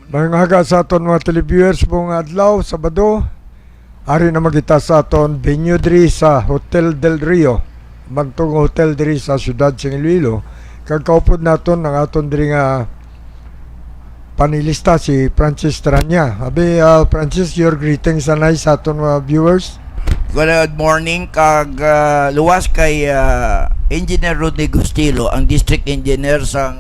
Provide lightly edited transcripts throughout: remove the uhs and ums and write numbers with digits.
Mga sa aton mga televiewers pong adlaw, Sabado, ari na magita sa aton venue diri sa Hotel del Rio. Magtong hotel diri sa siyudad sing Iloilo. Kagkaupod naton ang aton diri nga panilista si Francis Tranya. Abi, Francis, your greetings anay sa aton mga viewers. Good morning luwas kay Engineer Rodney Gustilo, ang district engineer sa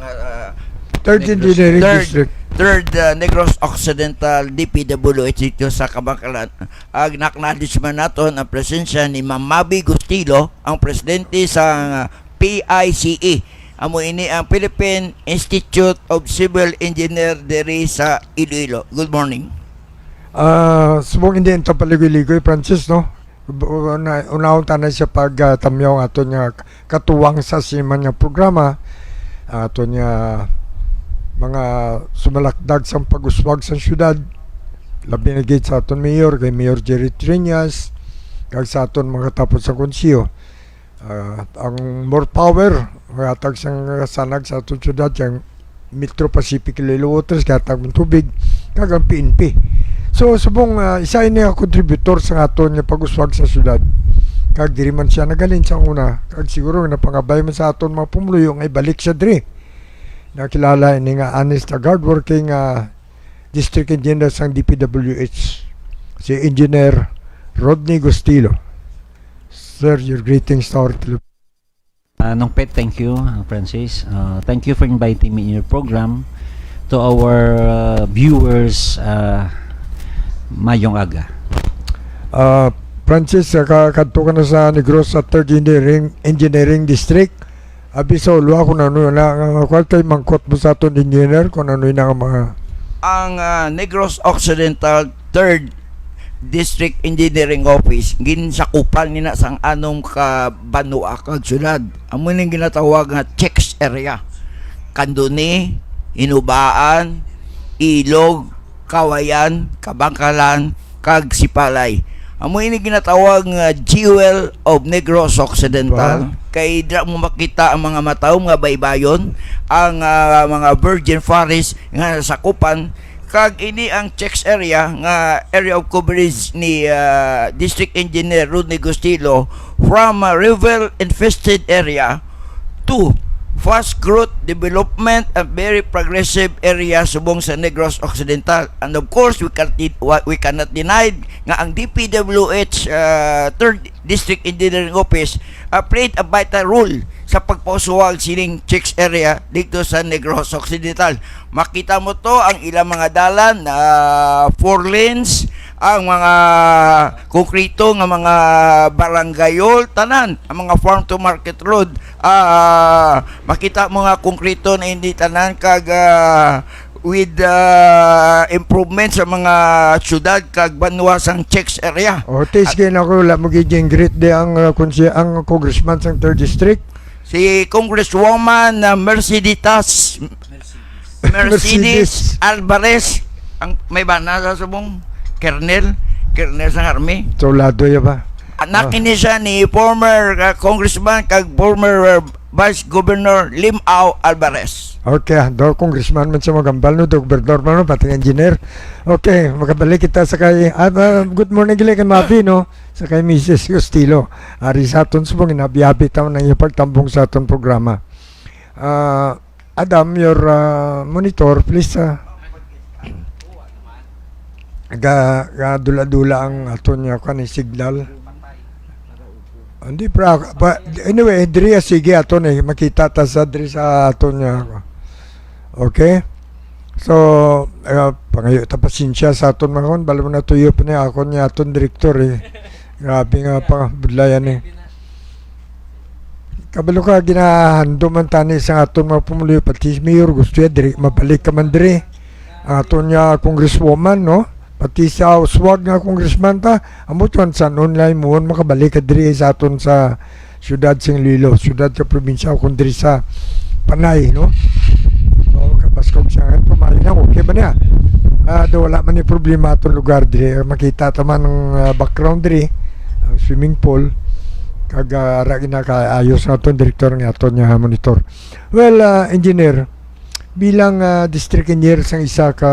Third Engineering District. Third Negros Occidental DPWH dito sa Kabangkalan. Acknowledge man naton ang presensya ni Ma'am Mavi Gustilo, ang presidente sa PICE. Amo ini ang Philippine Institute of Civil Engineer diri sa Iloilo. Good morning. Subong hindi ito paligoy-ligoy, Francis, no? Unahon tanay siya pagtamyaw ato niya katuwang sa siman niya programa, ato niya mga sumalakdag sa pag-uswag sa syudad, labi na gate sa aton mayor, kay Mayor Jerry Triñas, kag sa aton mga tapos sa konsiyo. Ang more power, katag siyang sanag sa aton syudad, yung Metro Pacific Iloilo Waters, katag ng tubig, kag ang PNP. So, subong isa ini ang contributor sa aton niya pag-uswag sa syudad. Kag diri man siya nagalin sa una, kag siguro napangabay man sa aton mga pumuluyo ay balik siya diri. Nakilala ini nga honest na hardworking district engineer sang DPWH, si Engineer Rodney Gustilo. Sir, your greetings to our Nong Pet, thank you, Francis. Thank you for inviting me in your program. To our viewers, mayong aga. Francis, kadto ka na sa Negros sa 3rd Engineering District. Abi sa ulwa kung ano na kay mangkot mo sa aton engineer kung ano na mga Ang Negros Occidental 3rd District Engineering Office ginsakupan nina sang anong ka banua kag syudad. Amo ning ginatawag nga checks area. Kanduni, Inubaan, Ilog, Kawayan, Kabangkalan, kag Sipalay. Amo ini ginatawag nga Jewel of Negros Occidental. Kay dira mo makita ang mga mataw nga baybayon, ang mga virgin forest nga sakupan, kag ini ang checks area nga area of coverage ni District Engineer Rodney Gustilo from a river infested area to fast growth development and very progressive area subong sa Negros Occidental. And of course, we cannot deny nga ang DPWH 3rd District Engineering Office played a vital role sa pagpausuwag sining checks area dito sa Negros Occidental. Makita mo to ang ilang mga dalan, 4 lanes, ang mga konkrito nga mga barangayol tanan, ang mga farm to market road, makita mo nga konkrito na hindi tanan kag with improvement sa mga syudad kag banwasang checks area. tis kay nako la mo giging great de ang ang congressman sa 3rd District, si Congresswoman Mercedes Alvarez, ang may bana sa subong Kernel sa Army. Solado ya ba? Anak ini siya ni former congressman kag former Vice Governor Limao Alvarez. Okay, do congressman man sa magambal no, do gobernador man no, pati engineer. Okay, makabalik kita sa kay good morning gili kay Mavi no, sa kay Mrs. Gustilo. Ari sa aton subong inabiyabi taw nang ipagtambong sa aton programa. Adam, your monitor please. Dula-dula ang aton niya kan signal. Hindi but anyway, diri sige aton makita ta sa diri sa aton niya. Okay? So, pangayo ta pasensya sa aton mga balo na tuyo pa niya ako niya aton direktor Grabe nga pa budlayan Kabalo ka ginahando man tani sa aton mga pumuloy pati mayor gusto ya diri mabalik ka man diri. Ang aton niya congresswoman no? Pati sa uswag nga congressman ta, amutuan sa online mo makabalik ka diri sa aton sa syudad sing Iloilo, syudad sa probinsya kung diri sa Panay, no? So, kapaskog siya nga, pumali na, okay ba niya? Do wala man ni problema atong lugar diri, makita taman ng background diri, ang swimming pool, kag ra ginakaayos sa aton direktor nga aton niya monitor. Well, engineer, bilang district engineer sa isa ka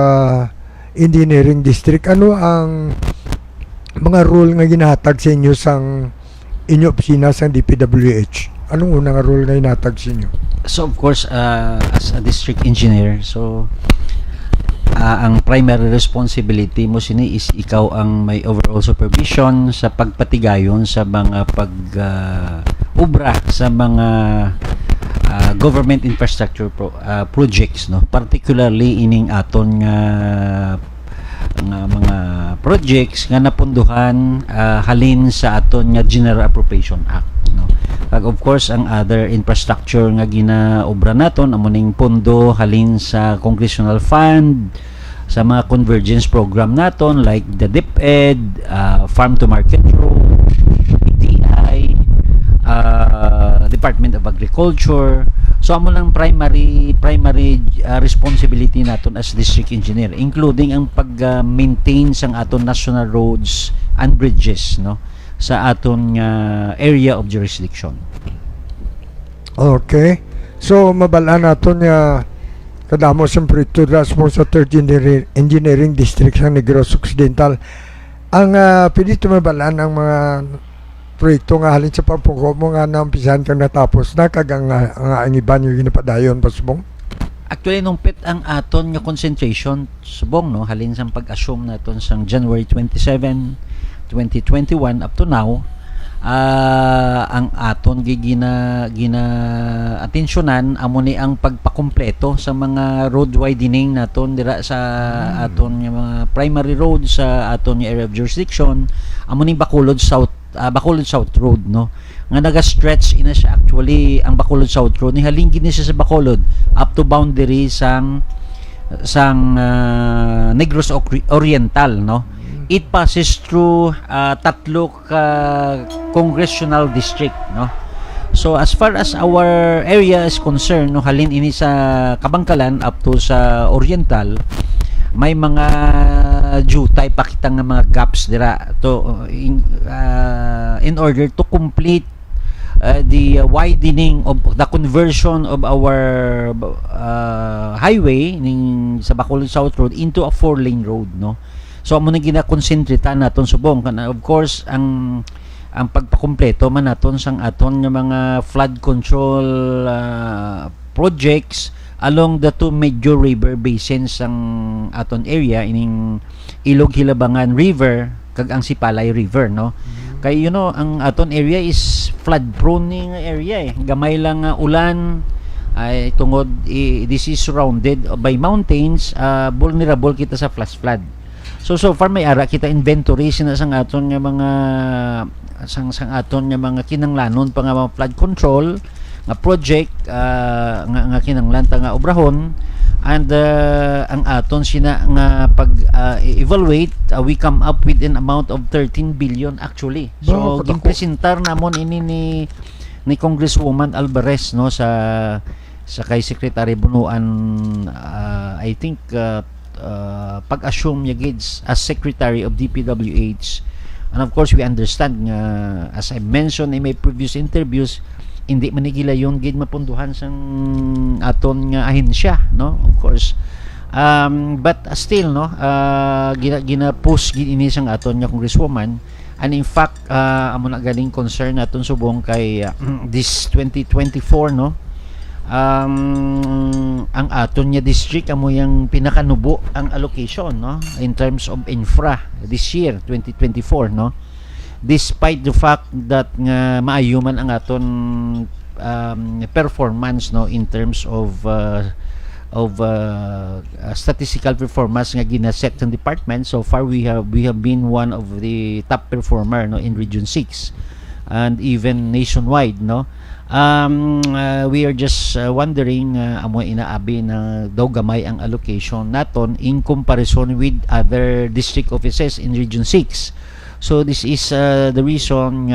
engineering district, ano ang mga role nga ginahatag sa inyo sang inyo opisina sa DPWH? Anong unang role nga ginahatag sa inyo? So of course, as a district engineer, so ang primary responsibility mo sini is ikaw ang may overall supervision sa pagpatigayon sa mga obra sa mga government infrastructure projects, no, particularly ining aton nga mga projects nga napunduhan halin sa aton nga General Appropriation Act, no. Pag of course ang other infrastructure nga ginaobra naton amo ning pondo halin sa congressional fund, sa mga convergence program naton like the DepEd, Farm to Market Road, PTI, Department of Agriculture. So amo lang primary responsibility naton as district engineer, including ang pag-maintain sang aton national roads and bridges, no, sa aton area of jurisdiction. Okay. So mabalaan naton nga kadamo sa proyekto mo sa 3rd Engineering District sa Negros Occidental. Ang pwede mabalaan ang mga proyekto nga halin sa pagpuko mo nga naumpisahan kang natapos na kagang ang iban yung ginapadayon pasubong? Actually nung pit ang aton nga concentration subong, no, halin sa pag-assume naton sang January 27, 2021 up to now, ang aton gina atensyonan amo ni ang pagpakumpleto sa mga road widening naton dira sa aton nga mga primary road sa aton nga area of jurisdiction, amo ni Bacolod South Road, no, nga naga-stretch ina siya actually ang Bacolod South Road ni halin gini siya sa Bacolod up to boundary sang Negros Oriental, no. It passes through tatlo ka congressional district, no. So as far as our area is concerned, no, halin ini sa Kabangkalan up to sa Oriental, may mga jutay pakita nga mga gaps dira to in order to complete the widening of the conversion of our highway ning sa Bacolod South Road into a 4-lane road, no. So amo na gina-concentrate naton subong kana of course ang pagpakumpleto man naton sang aton nga mga flood control projects along the two major river basins sang aton area ining Ilog Hilabangan River kag ang Sipalay River, no. Kay you know ang aton area is flood prone ning area, gamay lang ulan ay tungod this is surrounded by mountains, vulnerable kita sa flash flood. So far may ara kita inventory sina sang aton nga mga sang aton nga mga kinanglanon pa nga mga flood control nga project nga kinanglan ta nga obrahon, and ang aton sina nga pag evaluate we come up with an amount of 13 billion actually. So ginpresentar namon ini ni Congresswoman Alvarez, no, sa kay Secretary Bunuan, I think pag-assume niya gids as Secretary of DPWH. And of course we understand nga as I mentioned in my previous interviews, hindi manigila yon gid mapunduhan sang aton nga ahensya, no, of course, but still, no, gina-push gid ini sang aton nga congresswoman, and in fact amo na galing concern naton subong kay this 2024, no, ang aton nga district amo yang pinakanubo ang allocation, no, in terms of infra this year 2024, no, despite the fact that nga maayo man ang aton performance, no, in terms of statistical performance nga ginaset ng department. So far we have been one of the top performer, no, in Region 6 and even nationwide, no. We are just wondering amo inaabi na daw gamay ang allocation naton in comparison with other district offices in Region 6. So this is the reason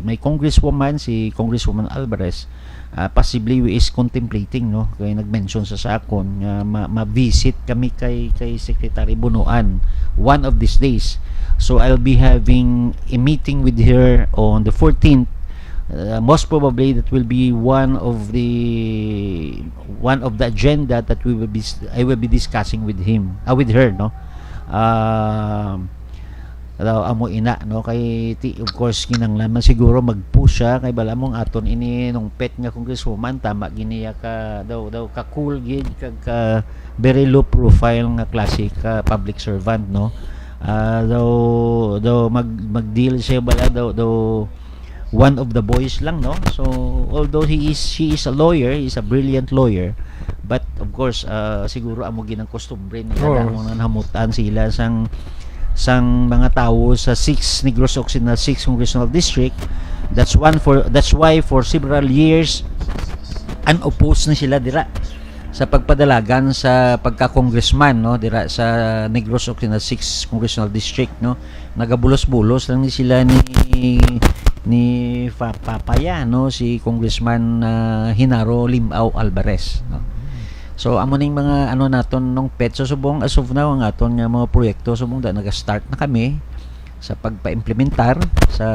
my congresswoman, si Congresswoman Alvarez, possibly is contemplating, no, kay nag-mention sa akon nga ma-visit kami kay Secretary Bunuan one of these days. So I'll be having a meeting with her on the 14th Most probably that will be one of the agenda that I will be discussing with with her, no. Daw amo ina, no, kay of course kinanglaman siguro mag-push siya kay bala mong aton ini nung pet nga congresswoman tama giniya ka daw ka cool gid kag ka very low profile nga klase ka public servant, no. Daw mag-deal siya bala daw one of the boys lang, no. So although she is a lawyer, he is a brilliant lawyer, but of course siguro amo ginang costumbre nila nang nahamutan sila sang mga tao sa 6 Negros Occidental 6 Congressional District. That's why for several years unopposed na sila dira sa pagpadalagan sa pagka-congressman, no, dira sa Negros Occidental 6 Congressional District, no. Nagabulos-bulos lang ni sila ni Papaya, no, si Congressman Hinaro Limao Alvarez, no. So amo ning mga ano naton nung pet, so subong as of now ang aton nga mga proyekto subong da naga-start na kami sa pagpa-implementar sa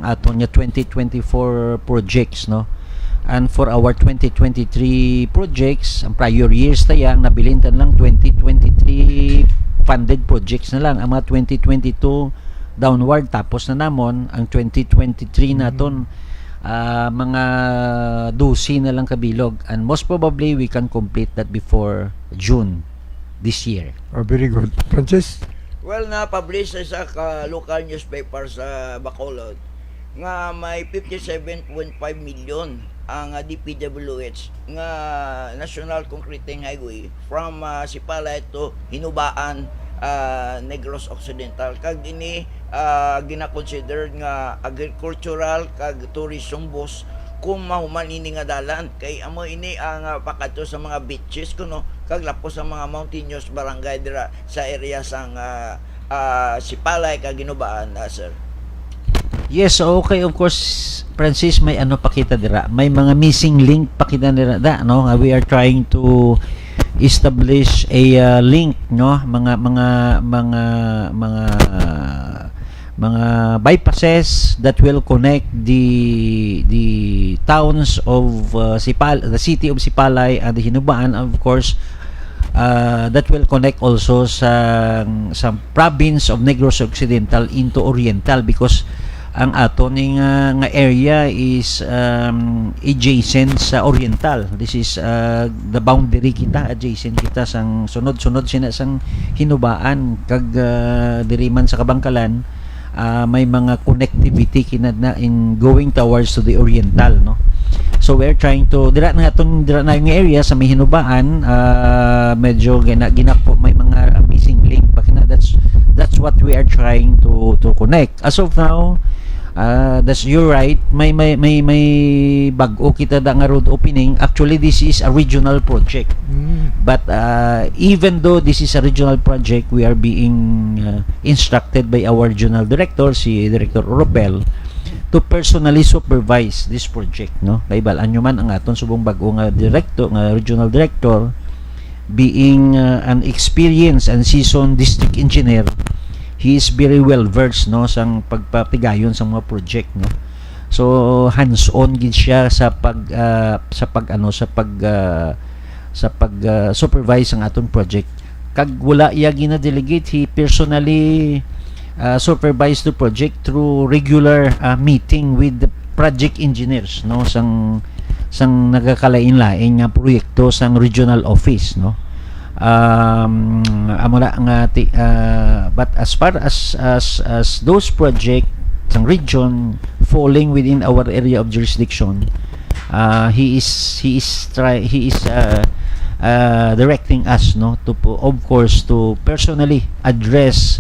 aton nga 2024 projects, no. And for our 2023 projects, ang prior years tayang nabilintan lang 2023 funded projects na lang. Ang mga 2022 downward, tapos na namon ang 2023 naton mga 12 na lang kabilog, and most probably we can complete that before June this year. Oh, very good. Francis? Well, na-publish sa local newspaper sa Bacolod nga may 57.5 million ang DPWH nga National Concreting Highway from Sipalay to Hinubaan, Negros Occidental. Kag ini gina-consider nga agricultural kag tourism bus kung mahuman ini nga dalan, kay amo ini ang pakato sa mga beaches kuno kag lapos sa mga mountainous barangay dira sa area sang Sipalay kag Hinubaan, sir. Yes, okay, of course, Francis, may ano pakita dira, may mga missing link pakita dira da, no. We are trying to establish a link, no, mga bypasses that will connect the towns of the city of Sipalay and the Hinubaan, of course, that will connect also sa province of Negros Occidental into Oriental, because ang aton nga area is adjacent sa Oriental. This is the boundary kita, adjacent kita sang sunod-sunod sina sang Hinubaan kag diriman sa Kabangkalan. May mga connectivity kinad na in going towards to the Oriental, no. So we're trying to dira na yung area sa may Hinubaan, medyo ginakpo may mga missing link pakina. That's what we are trying to connect as of now. You're right, may bag-o kita da nga road opening. Actually, this is a regional project, but even though this is a regional project, we are being instructed by our regional director, si Director Oropel, to personally supervise this project, no. Kay balaan nyo man ang aton subong bag-o nga regional director, being an experienced and seasoned district engineer. He is very well versed, no, sang pagpapigayon sa mga project, no. So hands-on gid siya sa supervise ang aton project. Kag wala iya gina-delegate, he personally supervise the project through regular meeting with the project engineers, no, sang nagakalain-lain nga proyekto sang regional office, no. But as far as those projects ng region falling within our area of jurisdiction, he is directing us, no, to of course to personally address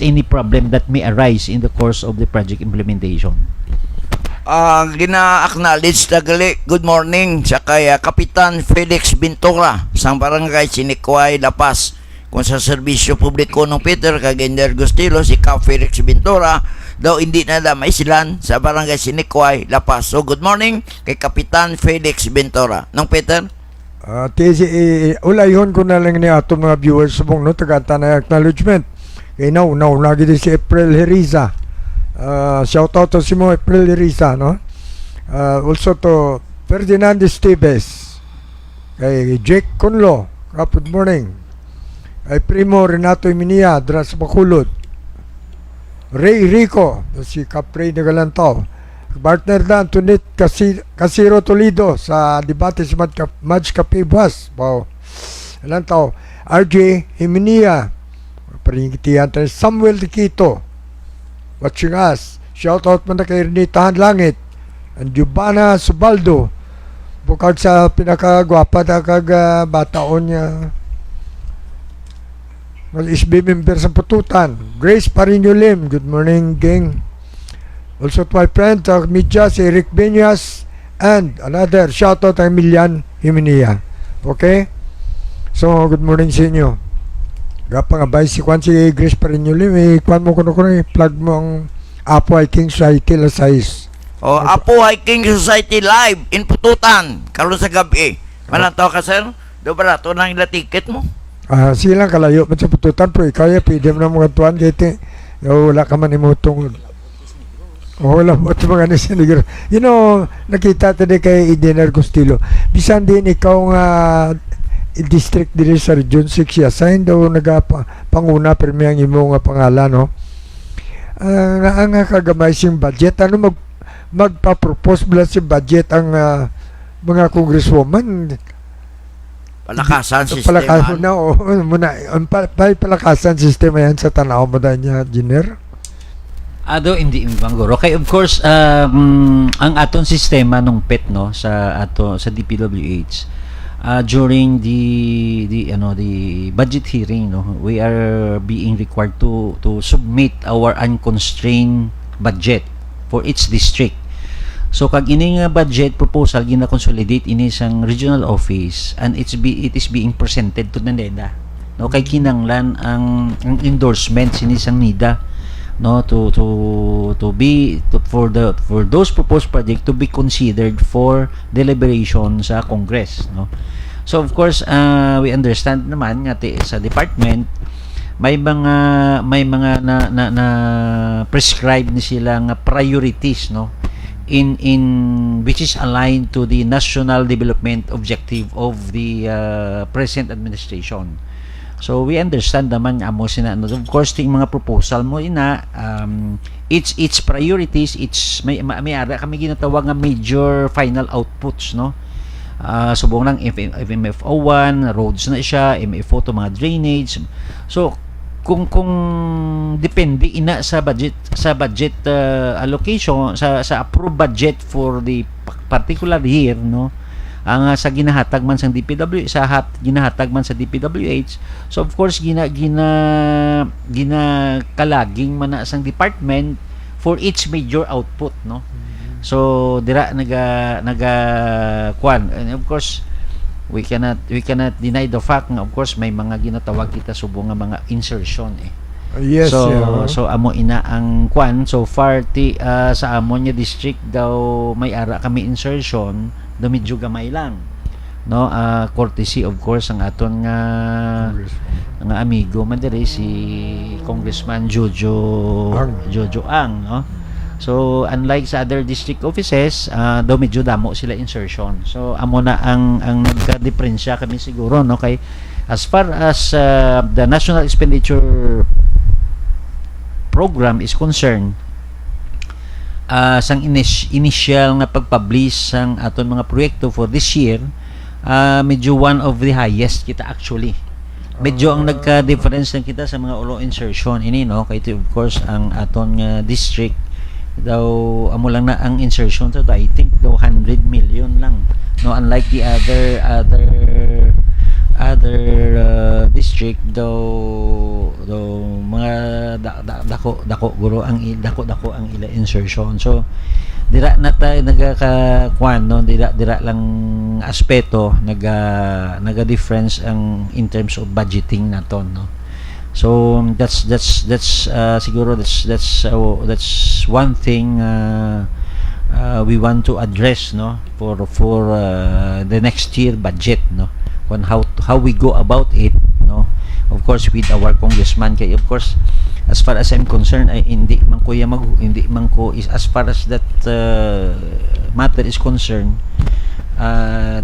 any problem that may arise in the course of the project implementation. Gina-acknowledge tagali, good morning sa kay Kapitan Felix Bintora sang barangay Sinikway, Lapas, kung sa serbisyo publiko ng Peter kag Ender Gustilo, si Kap Felix Bintora daw hindi na damay silan sa barangay Sinikway, Lapas. So good morning kay Kapitan Felix Bintora nung Peter. Ulayhon ko na lang ni ato mga viewers subong, no, tagata na acknowledgement kay now gid si April Heriza Shout out to Simo April Risa, no? Also to Ferdinand Esteves, kay Jake Conlo, good morning. Kay Primo Renato Eminia, Dras Bacolod. Ray Rico, si Capri Nagalantaw. Partner na Antoinette Casiro Toledo sa debate sa Match Cafe Buwas. Wow. Lantaw. RJ Eminia, paringitihan tayo. Samuel Tikito, watching us. Shout out man na kay Renitahan Langit. And Giovanna Subaldo, bukod sa pinakagwapa na bataon niya. SB member sa Pututan. Grace Parino Lim, good morning gang. Also to my friend Midja, si Eric Benyas, and another shout out kay Milian Himinia. Okay? So good morning sa inyo. Gapa nga ba si Kwan si Grace Parino Lim, Kwan mo kuno plug mo ang Apo Hiking Society Lasais. O, Apo Hiking Society live in Pututan, karon sa gabi. Manantaw ka, sir? Do ba to nang ila ticket mo? Silang kalayo man sa Pututan, pero ikaw ya pwede mo na mga tuwan kaya wala ka man imutong wala mo ito mga nasiniguro. You know, nakita tayo kay Edener Gustilo, bisan din ikaw nga district din sa Region 6 assign daw nagapanguna pero may ang imo nga pangalan, no? Ang kagamay sing budget, ano magpa-propose bala si budget ang mga congresswoman. Palakasan sistema. Palakasan na, muna, palakasan sistema yan sa tanaw mo dahil niya, Jiner? Hindi Guro. Kay of course ang aton sistema nung PET, no, sa DPWH, during the budget hearing, no, we are being required to submit our unconstrained budget for each district. So kag ini nga budget proposal gina-consolidate ini sang regional office, and it is being presented to the NEDA, no, kay kinanglan ang endorsement sini sang NIDA, no, for those proposed project to be considered for deliberation sa Congress, no. So of course we understand naman nga sa department may mga na prescribe ni sila nga priorities, no, in which is aligned to the national development objective of the present administration. So we understand naman amo sina, no, of course ting mga proposal mo ina its priorities, may ara kami ginatawag nga major final outputs, no. Subong lang FMF01 roads na siya, MF02 mga drainage. So kung depende ina sa budget allocation sa approved budget for the particular year, no, ang sa ginahatag man sa ginahatag man sa DPWH. So of course kalaging man na sang department for each major output, no. So dira naga kwan, and of course we cannot deny the fact nga of course may mga ginatawag kita subong nga mga insertion Yes. So amo ina ang kwan so far sa amon nga district daw may ara kami insertion do medyo gamay lang, no, courtesy of course ang aton nga amigo man diri si Congressman Jojo Ang, no. So unlike sa other district offices, daw medyo damo sila insertion. So amo na ang nagka-diferensya kami siguro, no, kay as far as the national expenditure program is concerned, sang initial nga pagpublish sang aton mga proyekto for this year, medyo one of the highest kita actually. Medyo ang nagka-difference lang kita sa mga ulo insertion ini, no, kay of course ang aton district daw amo lang na ang insertion to I think daw 100 million lang, no, unlike the other district daw mga dako guro ang dako ang ila insertion. So dira na tayo nagakakuan, no, dira lang aspeto naga difference ang in terms of budgeting naton, no. So that's siguro that's one thing we want to address, no, for the next year budget, no, on how we go about it, no, no, of course with our congressman. Kay of course, as far as I'm concerned, ay hindi man ko is as far as that matter is concerned,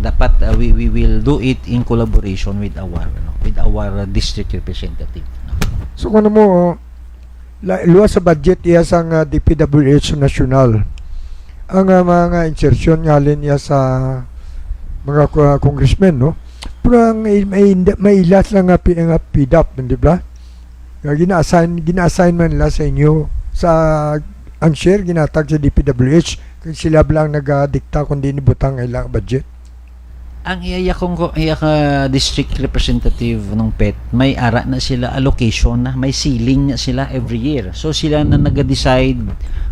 dapat we will do it in collaboration with our district representative, no? So kung ano mo, luwas sa budget iya sang DPWH national. Ang mga insertion ngalin iya sa mga congressmen, no? Pero ang may ilas lang nga PDAP, di ba? Gina-assign man nila sa inyo sa ang share ginatag sa DPWH kung sila lang nag-dikta kung di nibutang ilang budget. Ang iya ka district representative ng PET, may ara na sila allocation na, may ceiling na sila every year. So sila na nag-decide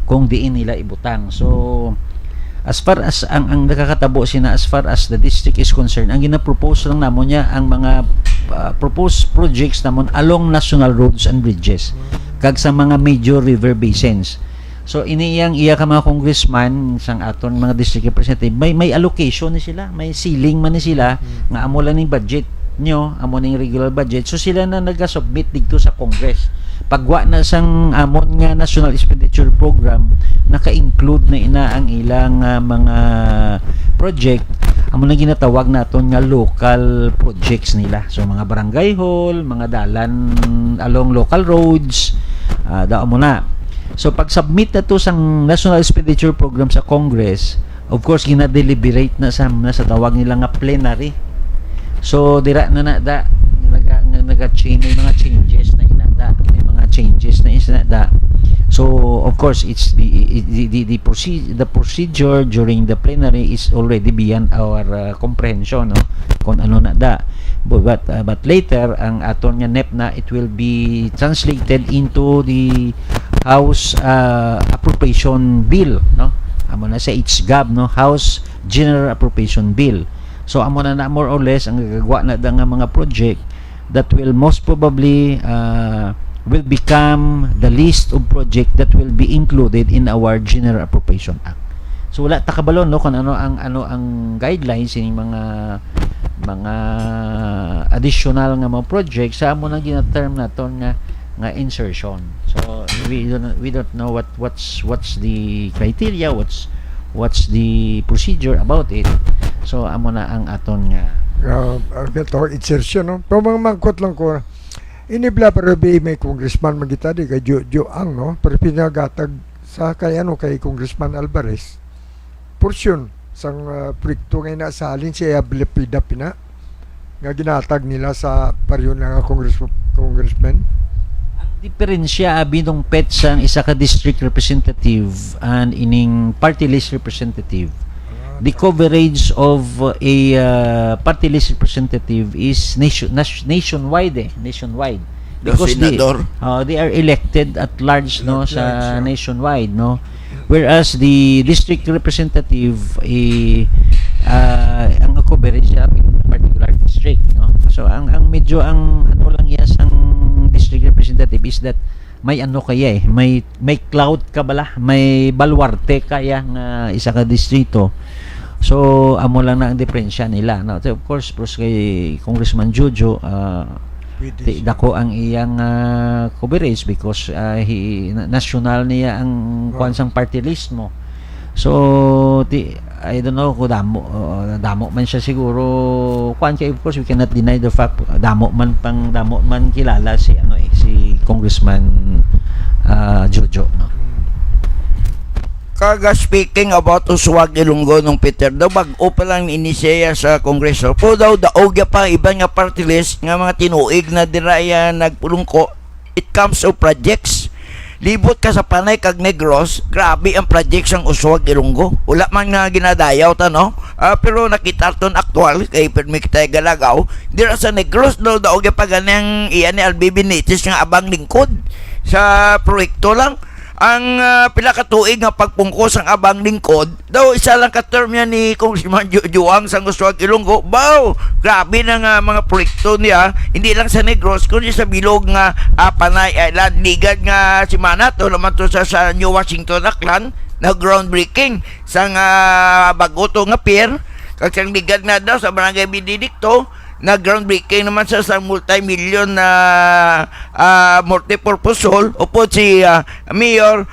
kung diin nila ibutang. So as far as ang nakakatabo sina, as far as the district is concerned, ang gina-propose lang namon niya ang mga proposed projects namon along national roads and bridges kag sa mga major river basins. So iya ka mga congressman sang aton mga district representative, may allocation ni sila, may ceiling man ni sila nga amo lang ning budget nyo, amo ning regular budget. So sila na naga-submit dito sa Congress. Pagwa na sang amon nga national expenditure program, naka-include na ina ang ilang mga project, amo na ginatawag naton nga local projects nila. So mga barangay hall, mga dalan along local roads, dao mo na. So pag-submit na to sang national expenditure program sa Congress, of course gina-deliberate na sa tawag nila nga plenary. So dira na naga-change, may mga changes na inada, so of course it's the procedure during the plenary is already beyond our comprehension, no, kung ano na da. But later ang aton nga NEP na, it will be translated into the House appropriation bill, no, amo na sa HGAB, no, House General Appropriation Bill. So amo na more or less ang gagawa na da nga mga project that will most probably will become the list of project that will be included in our General Appropriation Act. So wala ta kabalon, no, kung ano ang guidelines ini mga additional nga mga project sa amo na gina-term naton nga insertion. So we don't know what's the criteria, what's the procedure about it. So amo na ang aton nga Insertion, no? Pero mga mangkot lang ko, inibla para may congressman magita di kay Joang, no? Pero pinagatag sa kay Congressman Alvarez portion sang proyekto ngay nasalin siya Ablipida pina nga ginatag nila sa pariyon nga congressman. ang diferensya binong PET sang isa ka district representative and ining party list representative. The coverage of a party list representative is nationwide, nationwide, because they are elected at large, no, sa nationwide, no, whereas the district representative ang coverage sa particular district, no. So ang medyo ang ano lang yes ang district representative is that may ano kaya may cloud ka bala, may balwarte kaya nga isa ka distrito. So amo lang na ang diferensya nila, no? So, of course kay Congressman Jojo dako ang iyang coverage because national niya ang kwansang party list mo. So I don't know kung damo man siya siguro kwan kay, of course we cannot deny the fact damo man kilala si si Congressman Jojo, no. Kaga speaking about Uswag Ilonggo nung Peter daw bag-o pa lang inisya sa Kongreso po daw daog pa iba nga party list nga mga tinuig na diraya nagpulungko. It comes of projects, libot ka sa Panay kag Negros, grabe ang projects ang Uswag Ilonggo, wala man nga ginadayaw ta, no. Pero nakita ton aktual kay permi kita galagaw dira sa Negros daw daog pa ganang iyan ni Albi Benitez nga abang lingkod sa proyekto lang. Ang pila ka tuig nga pagpungkos ang abang lingkod daw isa lang ka term niya ni Congressman Joang sa Uswag Ilonggo. Baw, grabe na nga mga proyekto niya, hindi lang sa Negros kundi sa bilog nga Panay Island, ligad nga si Manat o naman to sa New Washington Aklan na groundbreaking sa bagoto nga pier kag sang ligad na daw sa Barangay Benedicto na groundbreaking naman sa multi-million na multipurpose hall. Upo si Mayor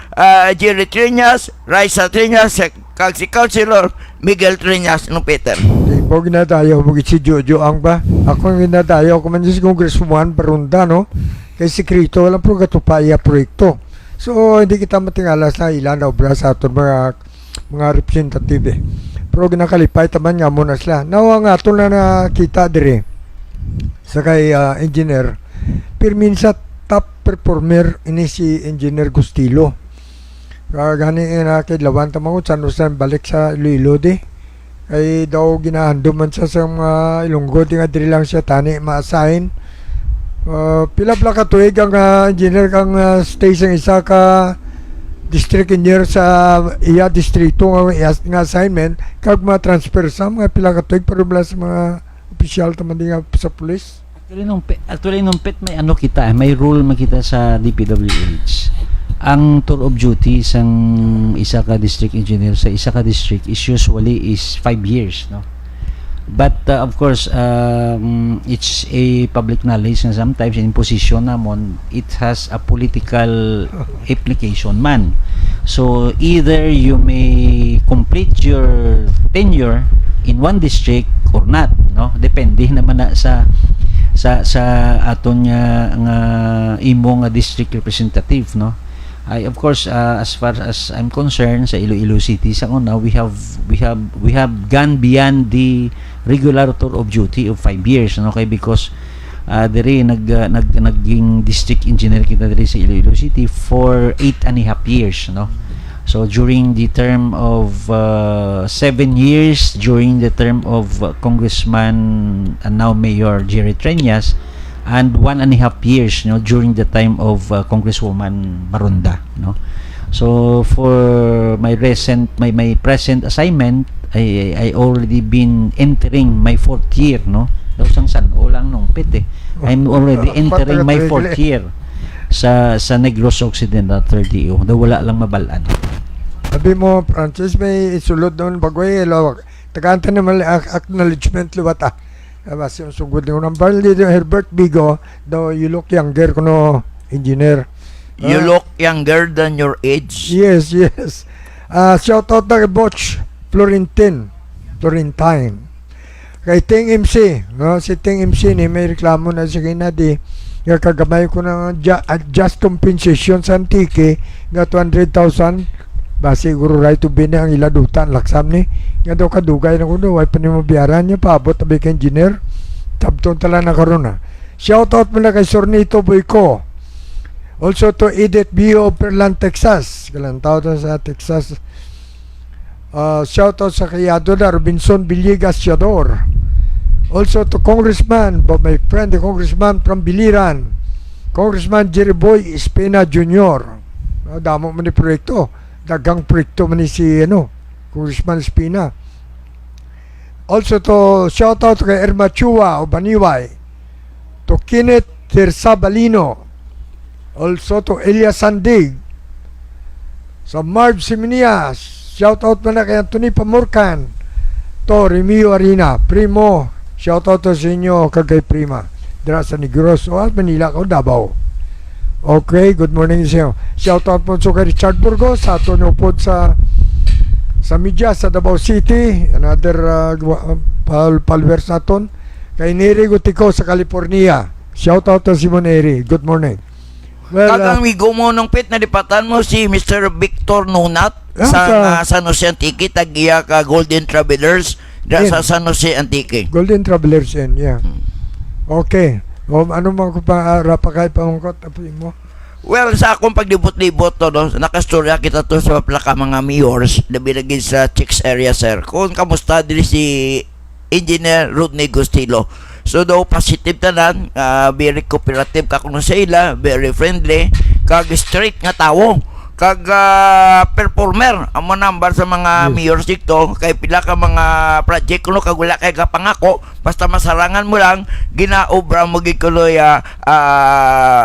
Jerry Triñas, Raisa Triñas, kag si Councilor Miguel Triñas no Peter. Ibo ginadayaw mo si Jojo ang ba? Ako ang ginadayaw ko man si Congressman Barunda, no? Kay sekreto, walang pro katupaya proyekto. So, hindi kita matingalas na ilan na obra sa aton mga representative eh. Pero ginakalipay taman nga muna sila. Nawa nga ito na nakita dire sa kay engineer. Pirmin sa top performer ini si Engineer Gustilo. Gani na kay lawan tamang ko san balik sa Iloilo di. Kay daw ginahando man sa mga Ilonggo di nga dire lang siya tani ma-assign. Pila ka tuig ang engineer kang station isa ka district engineer sa iya distrito nga assignment kag ma-transfer sa mga pila ka tuig pero bala sa mga opisyal taman di nga sa police. Actually nung pet may ano kita, may rule makita sa DPWH. Ang tour of duty sang isa ka district engineer sa isa ka district is usually is 5 years, no? But of course, it's a public knowledge na sometimes in position namon, it has a political implication man. So either you may complete your tenure in one district or not, no? Depende naman na sa aton nga imo nga district representative, no? Of course, as far as I'm concerned sa Iloilo City sa una, we have gone beyond the regular tour of duty of 5 years, no? Kay because diri naging district engineer kita diri sa Iloilo City for 8.5 years, no? So during the term of 7 years during the term of Congressman and now Mayor Jerry Triñas, and 1.5 years, you know, during the time of Congresswoman Barunda, no? So for my present assignment, I already been entering my 4th year, no? Daw sang San-O lang nung pit eh. I'm already entering my 4th year sa Negros Occidental 30O. Daw wala lang mabalaan. Sabi mo, Francis, may isulod doon bagway, tagaanta naman acknowledgement liwata. Basta yung sugod ng number dito, Herbert Bigo, daw you look younger kuno engineer. You look younger than your age. Yes. Shout out na kay Butch Florentine. Kay Ting MC, no? Si Ting MC ni may reklamo na sa kinadi. Nga kagamay ko ng just compensation sa antike nga 200,000 ba siguro right to be na ang iladutan laksam ni nga daw kadugay na kuno way pa ni mabiyaran niya paabot tabi ka engineer tabton tala na karon na. Shout out muna kay Sornito Boyko, also to Edith Bio of Perlan, Texas, kalantaw to sa Texas. Shout out sa kayado na Robinson Villegas Yador, also to Congressman, my friend the Congressman from Biliran, Congressman Jerry Boy Espina Jr. Damo man ni proyekto, dagang proyekto man ni si Congressman Espina. Also to shout out kay Irma Chua o Baniway, to Kenneth Tersabalino, also to Elias Sandig, sa Marv Siminias, shout out man na kay Anthony Pamurkan, to Remio Arena, Primo, shout out to sa inyo kagay Prima, dira sa Negros o Manila o Davao. Okay, good morning sa inyo. Shout out po kay Richard Burgos sa ato pod sa media sa Davao City, another followers naton. Kay Neri Gutico sa California, shout out to Simon Eri, good morning. Well, Kagang migo mo nung pit na lipatan mo si Mr. Victor Nunat sa San Jose Antique, tagiya ka Golden Travelers sa San Jose Antique. Golden Travelers yan, yeah. Okay. Ano man ko pa rapakay pamungkot apoy mo? Well, sa akong paglibot-libot to, no, nakastorya kita to sa plaka mga mayors na binagin sa Chicks area, sir. Kung kamusta din si Engineer Rodney Gustilo. So daw positive tanan, very cooperative ka kuno sa ila, very friendly, kag straight nga tawo, kag performer ang number sa mga mayors dito, kay pila ka mga project kuno kag wala kay kapangako, basta masarangan mo lang ginaobra mo gid kuloy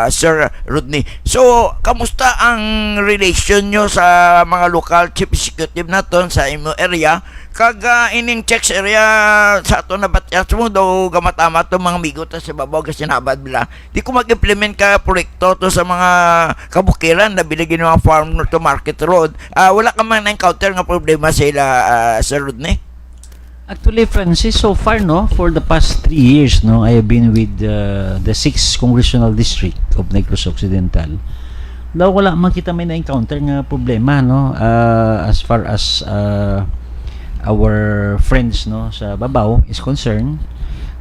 Sir Rodney. So kamusta ang relation nyo sa mga local chief executive naton sa imo area Kag ining checks area sa ato na batyas mo daw gamatama to mga migot sa babaw kasi sinabad bila. Di ko mag-implement ka proyekto to sa mga kabukiran na binigyan ng mga farm to market road. Wala ka man na-encounter nga problema sa ila sa road ni? Actually, Francis, so far, no, for the past 3 years, no, I have been with the 6th Congressional District of Negros Occidental. Daw wala man kita may na-encounter nga problema, no, as far as our friends, no, sa Babaw is concerned.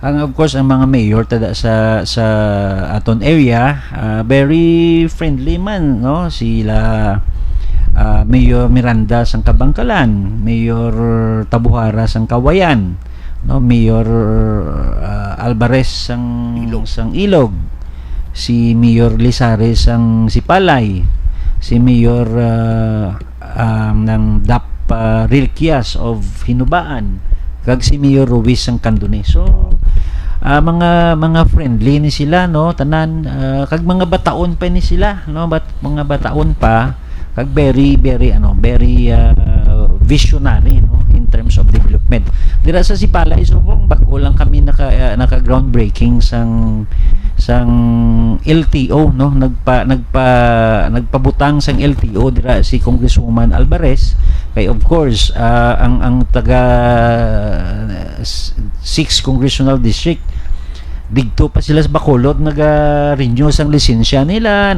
Of course, ang mga mayor tada sa aton area, very friendly man, no, sila Mayor Miranda sang Kabangkalan, Mayor Tabuhara sang Kawayan, no, Mayor Alvarez sang Ilog, si Mayor Lizares sang Sipalay, si Mayor ng DAP Rilquias of Hinubaan, kag si Mayor Ruiz sang Candone. So mga friendly ni sila, no, tanan, kag mga bataon pa ni sila, no, mga bataon pa, kag very visionary, no, in terms of development. Dira sa Sipalay, so bago lang kami naka groundbreaking sang LTO, no, nagpabutang sang LTO dira si Congresswoman Alvarez, kay of course ang taga 6th Congressional District digto pa sila sa Bacolod, naga-renew sang lisensya nila,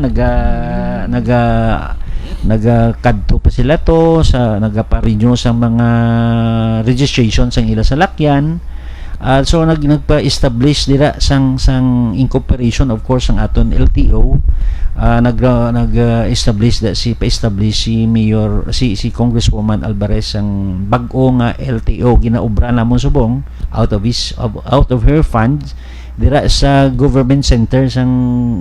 nagakadto pa sila to sa nagapa-renew sa mga registration sang ila sa lakyan. So nagpa-establish dira sang incorporation, of course, ang aton LTO. Nag-establish si Mayor si Congresswoman Alvarez ang bag-o nga LTO ginaobra namon subong out of her funds dira sa government center sang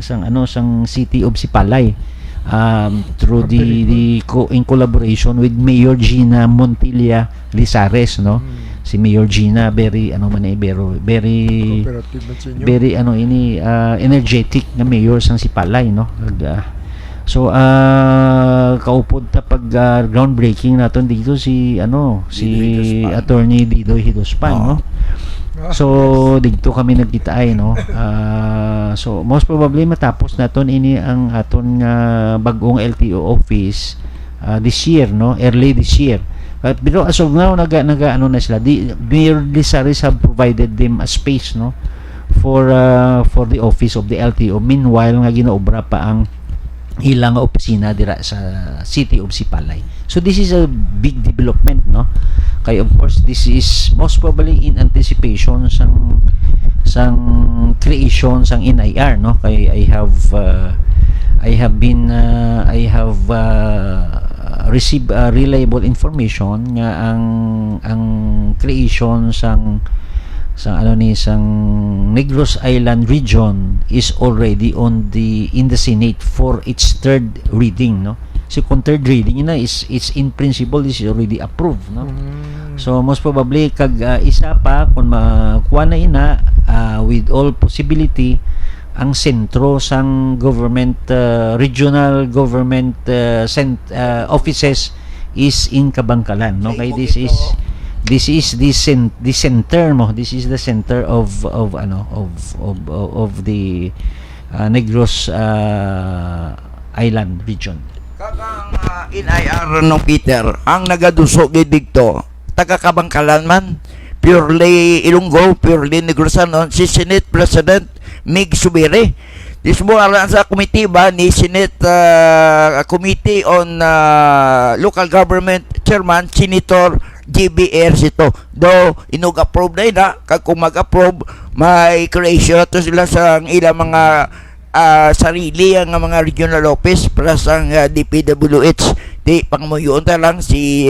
City of Sipalay. Through in collaboration with Mayor Gina Montilla Lizares, no, si Mayor Gina very energetic na mayor sang Sipalay, no. So kaupod ta pag groundbreaking naton dito si Attorney Didoy Hidospan, no. So dito kami nagkita ay, no. So most probably matapos naton ini ang aton bagong LTO office this year, no, early this year. Pero as of now naga na sila, Mayor Lizares have provided them a space, no, for the office of the LTO. Meanwhile nga ginaobra pa ang ilang opisina dira sa City of Sipalay. So this is a big development, no. Kay of course this is most probably in anticipation sang creation sang NIR, no. Kay I have received reliable information nga ang creation sang Negros Island region is already in the Senate for its third reading, no. So kung third reading na it's in principle is already approved, no. So most probably kag isa pa kung makuha na ina with all possibility ang sentro sang government regional government offices is in Kabangkalan, no. Kay this is the center mo, this is the center of the Negros Island region. Kakang NIR no Peter, ang nagaduso gid dito taga Kabangkalan man, purely Ilonggo, purely Negrosan, si Senate President Mig Subiri. This mo sa committee ba ni Senate Committee on Local Government Chairman Senator GBR sito. Do inug-approve na kag kung mag-approve may creation to sila sa ilang mga sarili ang mga regional office para sa DPWH. Di pangmuyon ta lang si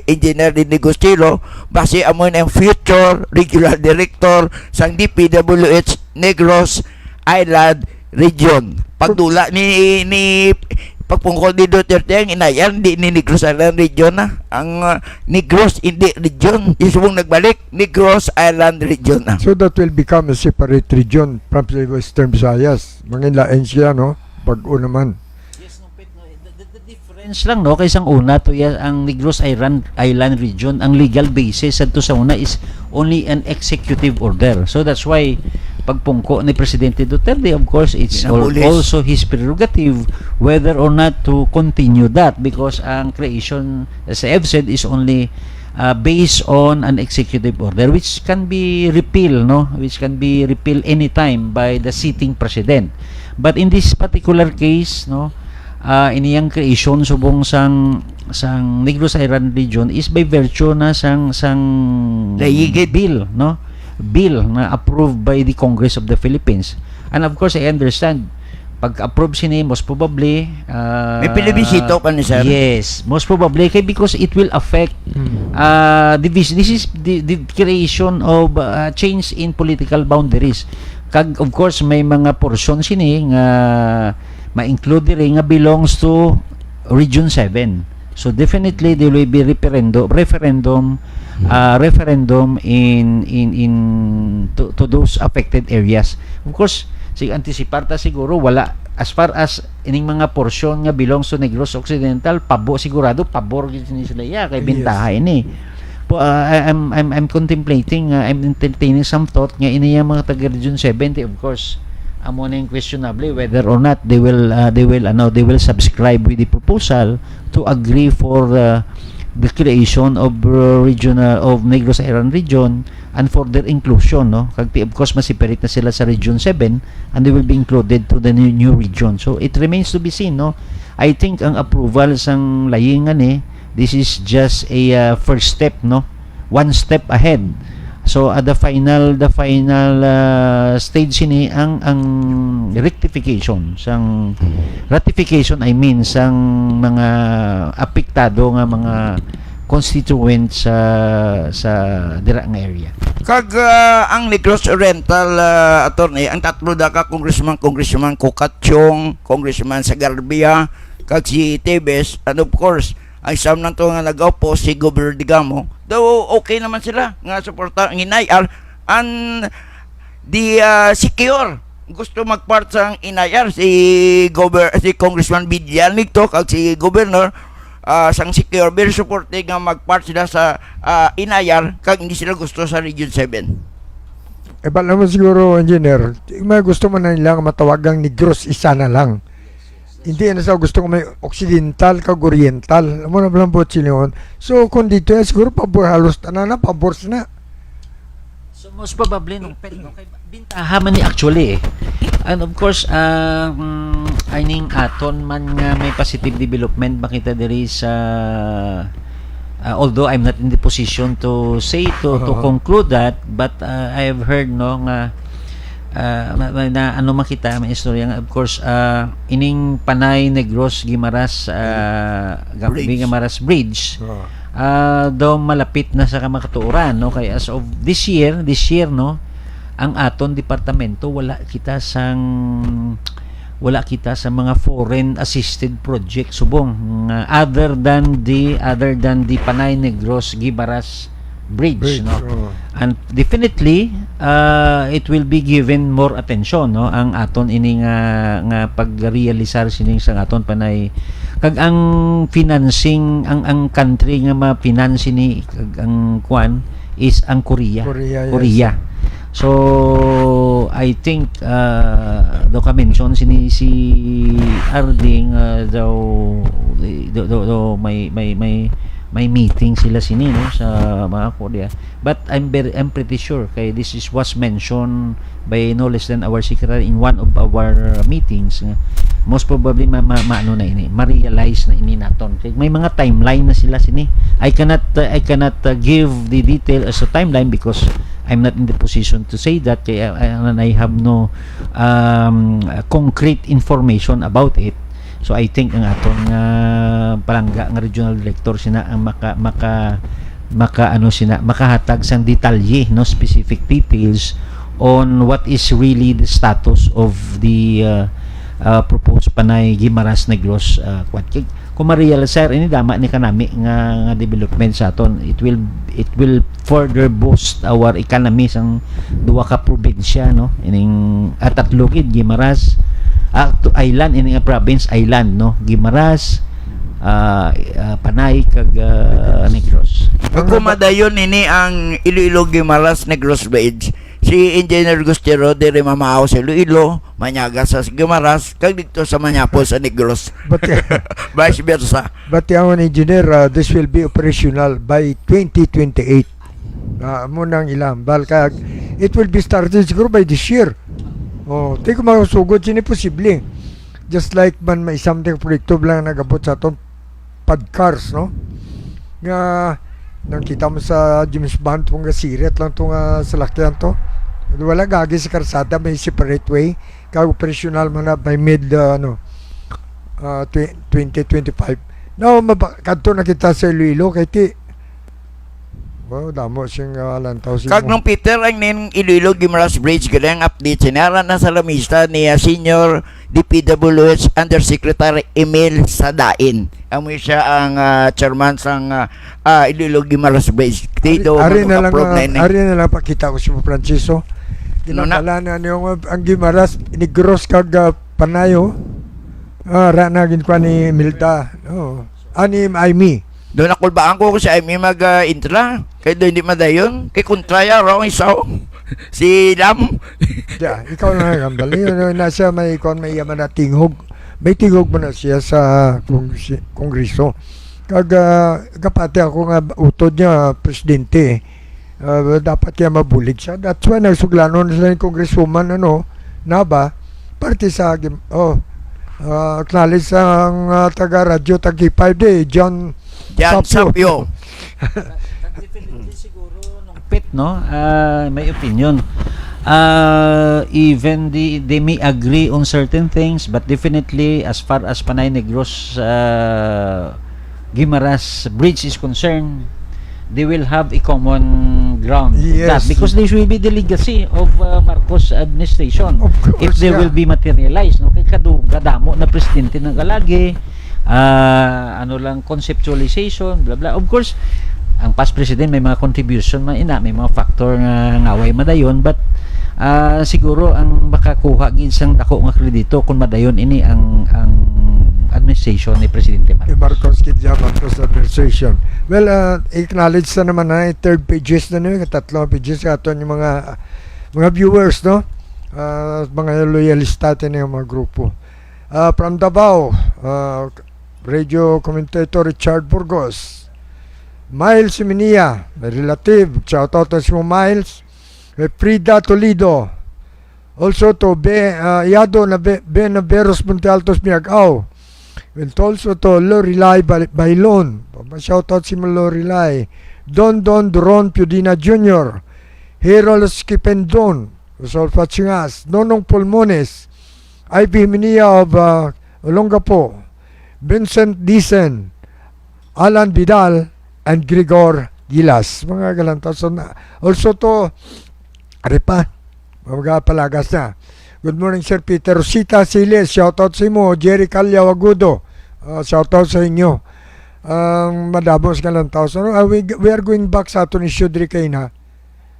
Engineer Dinegostilo base amon ang future regional director sang DPWH Negros Island region. Pagdula ni pagpungkol ni Duterte ang inayan di ni Negros Island region na ang Negros hindi region isubong nagbalik Negros Island region na. So that will become a separate region from the Western Visayas. Manginlain siya, no, pag-o naman. Yes, no, the difference difference lang no kay sang una to ang Negros Island region, ang legal basis adto sa una is only an executive order. So that's why pagpungko ni Presidente Duterte, of course it's Pinabulis. also his prerogative whether or not to continue that, because ang creation, as I've said, is only based on an executive order which can be repealed, no, which can be repealed anytime by the sitting president. But in this particular case, no, iniyang creation subong sang Negros Island region is by virtue na sang Layigid. bill, no, bill na approved by the Congress of the Philippines. And of course I understand pag-approve sini most probably May pilibisito pa ni sir. yes, most probably kay because it will affect division. This is the creation of change in political boundaries. Kag of course may mga portion sini nga ma-include diri nga belongs to Region 7. So definitely there will be referendum in to those affected areas. Of course, anticipar ta siguro wala as far as ining mga portion nga belongs to Negros Occidental, sigurado pabor gyud ni sila kay bentaha ini. I'm contemplating, I'm entertaining some thought nga iniya mga taga Region 70, of course amo na yung questionable whether or not they will subscribe with the proposal to agree for the creation of regional of Negros Island region and for their inclusion, no, kag of course masiperate na sila sa Region 7 and they will be included to the new region. So it remains to be seen, no. I think ang approval sang layingan this is just a first step, no, one step ahead. So at the final stage ini ang rectification sang ratification, I mean sang mga apektado nga mga constituent sa dira nga area. Kag ang Negros Oriental attorney, ang tatlo da ka Congressman Cucatchong, Congressman Sagarbia, kag si Tebes, and of course ang isang nang to nga nag-opo si Governor Digamo, daw okay naman sila nga suporta ang inayar and the secure gusto magpart sa inayar si Congressman Bidianig to kag si Governor sang secure very supportive nga magpart sila sa inayar kag hindi sila gusto sa Region 7. Bala mo siguro, engineer, may gusto mo na nila matawagang Negros isa na lang. Hindi na sa gusto ko may occidental kag oriental. Alam mo na lang po sila. So kung dito siguro pabor halos na pabor na. So most probably nung kay bintaha man ni actually and of course aning aton man nga may positive development makita diri sa although I'm not in the position to say to conclude that, but I have heard, no, nga na ano makita may istorya nga, of course ining Panay Negros Guimaras Guimaras Bridge daw malapit na sa kamakatuuran, no, kay as of this year, no, ang aton departamento wala kita sa mga foreign assisted project subong other than the Panay Negros Guimaras Bridge, no. And definitely it will be given more attention, no, ang aton ini nga pagrealisar sining sang aton Panay kag ang financing ang country nga ma-finance ni kag ang kwan is ang Korea. Yes. So I think do ka mention si Arding daw may meeting sila sini, no, sa mga Korea, but I'm pretty sure kay this was mentioned by no less than our secretary in one of our meetings. Most probably ma-realize na ini naton kay may mga timeline na sila sini. I cannot give the detail as a timeline because I'm not in the position to say that kay and I have no concrete information about it. So I think ang aton nga palangga nga regional director sina ang makahatag sang detalye, no, specific details on what is really the status of the proposed Panay Guimaras Negros kung ma-realize ini dama ni kanami nga development sa aton, it will further boost our economy sang duwa ka probinsya, no, ining tatlogid Guimaras to island, ini nga province island, no, Guimaras, Panay kag Negros. Kung kumadayon ini ang Iloilo Guimaras Negros Bridge, si Engineer Gustero dire mamao sa Iloilo, manyaga sa Guimaras, kag dito sa Manyapo sa Negros. But, Vice versa. but yung engineer, this will be operational by 2028. Munang ilang balkag. It will be started siguro by this year. Oh, di ko makusugod, sini posible. Just like man may something proyekto lang nagabot sa atong padcars, no? Nga nakita mo sa James Bond kung siret lang itong salakyan to. Wala gagi sa karsada, may separate way. Kag operational man na by mid 2025. Now, kadto na kita sa Iloilo kay ti. Wow, damo siyang lantaw siya. Kag nung Peter ang nin Iloilo Guimaras Bridge gadang update sinara na sa lamista ni Senior DPWH Undersecretary Emil Sadain. Amo siya ang chairman sang Iloilo Guimaras Bridge. Dito Ari na lang ari pakita ko si Francisco. Ginabala na yung ang Guimaras Negros kag Panayo. Ra na gin kwa ni Milda. Oh. Ani Aimee. Doon nakulbaan ko si Amy mag-intra. Kaya doon hindi madayon. Kay kontraya raw ang isaw. Si Lam. Yeah, ikaw na gambal. Nasa may yaman na tinghog. May tinghog mo na siya sa kongreso. Kag kapati ako nga utod niya presidente. Dapat niya mabulig siya. That's why nagsuglano na sila yung congresswoman na ba? Parte sa acknowledge ang taga-radyo tag-5 day, John Sapio. Definitely siguro nung pit, no? May opinion. Even they may agree on certain things, but definitely as far as Panay Negros Guimaras Bridge is concerned, they will have a common ground. Yes. Because this will be the legacy of Marcos administration. Of course, if they yeah. will be materialized, no? Kay kadamo na presidente ng kalagi, conceptualization, blah blah. Of course, ang past president may mga contribution may mga factor nga ngaway madayon, but siguro ang makakuha gid sang dako nga kredito kung madayon ini ang administration ni Presidente Marcos. Marcos Marcos administration. Well, acknowledge na naman na third pages na nyo, tatlong pages aton yung mga viewers, no? Mga loyalista natin yung mga grupo. From Davao, radio commentator Richard Burgos, Miles Minia, my relative, shout out to si Miles, Frida Toledo, also to Iado na Benaveros Monte Altos Miagaw, and also to Lorelai Bailon, shout out si Lorelai, Don Duron Piudina Jr., Harold Skipendon, Usolfa Chingas, Nonong Pulmones, Ivy Minia of Olongapo, Vincent Dicen, Alan Vidal, and Gregor Gilas. Mga galantas. Also to Aripa, mga palagas na. Good morning, Sir Peter. Rosita Siles, shoutout sa mo. Jerry Calya Wagudo, shoutout sa inyo. Madamos galantas. We are going back sa ato ni Shudri Kaina.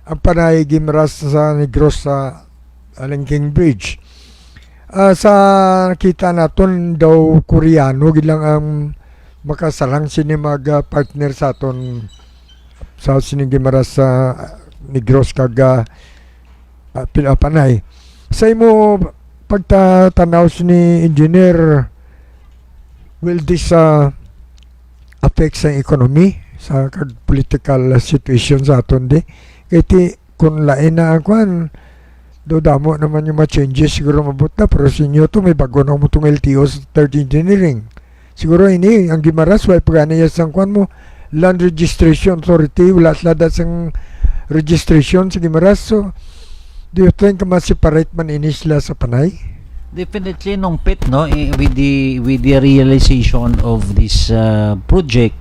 Ang Panay Guimaras sa Negros sa Alengking Bridge. Sa nakita naton daw Koreano gilang ang makasalang sini mag-partner sa aton sa Guimaras sa Negros kag Panay. Sa imo pagtatanaw ni engineer, will this affect sa economy sa kag political situation sa aton di? Kaya kung lain na ang do damo naman yung mga changes siguro mabot na, pero sa inyo to may bago na mo itong LTO sa third engineering. Siguro ini ang Guimaras why pagana sang kwan mo land registration authority wala ladat sang registration sa Guimaras. So do you think ma-separate man ini sila sa Panay? Definitely nung pit, no, with the realization of this project,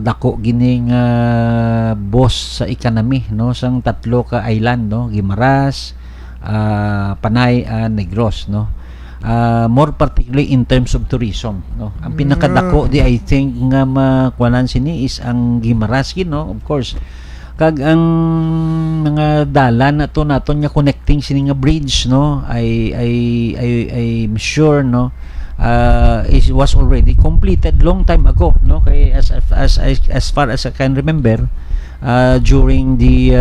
dako gining boss sa economy, no, sang tatlo ka island, no, Guimaras, Panay, Negros, no. More particularly in terms of tourism, no. Ang pinakadako di I think nga makuanan sini is ang Guimaras, no, of course. Kag ang mga dalan naton nga connecting sini nga bridge, no, I'm sure, no, was already completed long time ago, no? Kay as far as I can remember, during the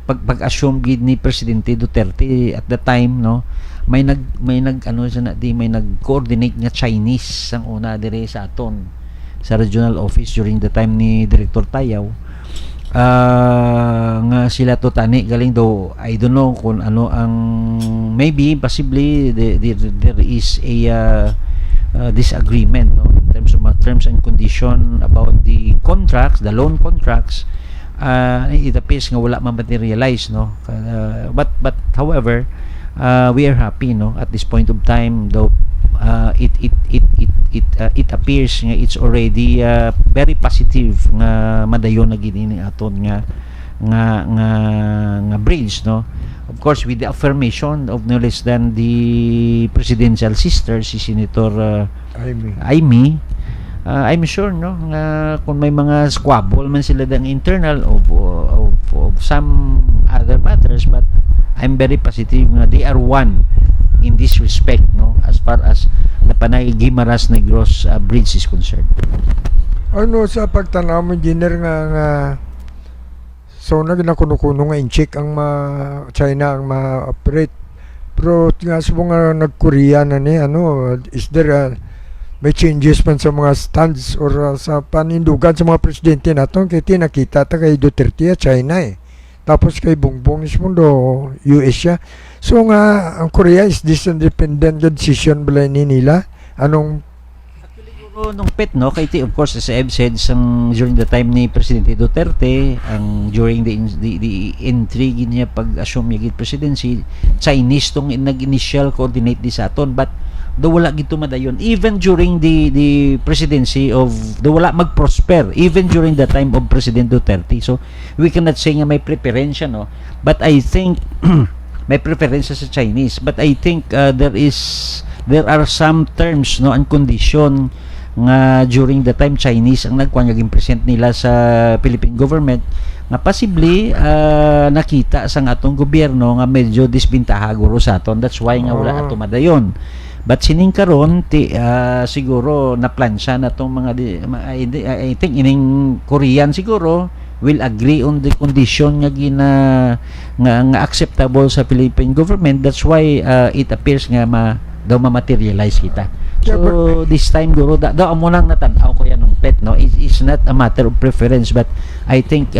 pag-assume gid ni Presidente Duterte at the time, no, may nag-coordinate nga Chinese ang una dire sa aton sa regional office during the time ni Director Tayaw, nga sila to tani galing daw, I don't know kung ano ang, maybe possibly there is a disagreement, no, in terms of terms and condition about the contracts, the loan contracts. It appears nga wala ma-materialize, no, but however, we are happy, no, at this point of time, though it appears nga it's already very positive nga madayon na gini ni aton nga bridge, no. Of course, with the affirmation of no less than the presidential sister, si Senator Amy, I'm sure, no, nga kung may mga squabble man sila dang internal of some other matters, but I'm very positive nga they are one in this respect, no, as far as the Panay Guimaras Negros bridge is concerned. Ano sa pagtanaw mo, engineer, nga so na ginakuno-kuno nga inchik ang China ang ma-operate, pero nga sa mga nag-Korea na ni, ano, is there may changes man sa mga stands or sa panindugan sa mga presidente nato? Kaya tinakita ta kay Duterte China tapos kay Bongbong is mundo US siya. So nga ang Korea is this independent decision bala ni nila. Anong nung pet, no, kay of course, as I've said, during the time ni Presidente Duterte, during the intrigue niya pag-assume niya presidency, Chinese tong nag-initial coordinate di sa aton, but do wala gito madayon even during the presidency of do wala mag-prosper even during the time of President Duterte. So we cannot say nga may preference, no, but I think may preference sa Chinese, but I think there are some terms, no, and condition nga during the time Chinese ang nagkuan naging present nila sa Philippine government nga possibly nakita sa atong gobyerno nga medyo disbintaha guro sa aton, that's why nga wala ato madayon. But sining karon siguro na plansya na tong mga I think ining Korean siguro will agree on the condition nga nga acceptable sa Philippine government, that's why it appears nga daw ma-materialize kita. So this time guro daw amo nang natanaw ko yan ng pet, no, it's not a matter of preference, but I think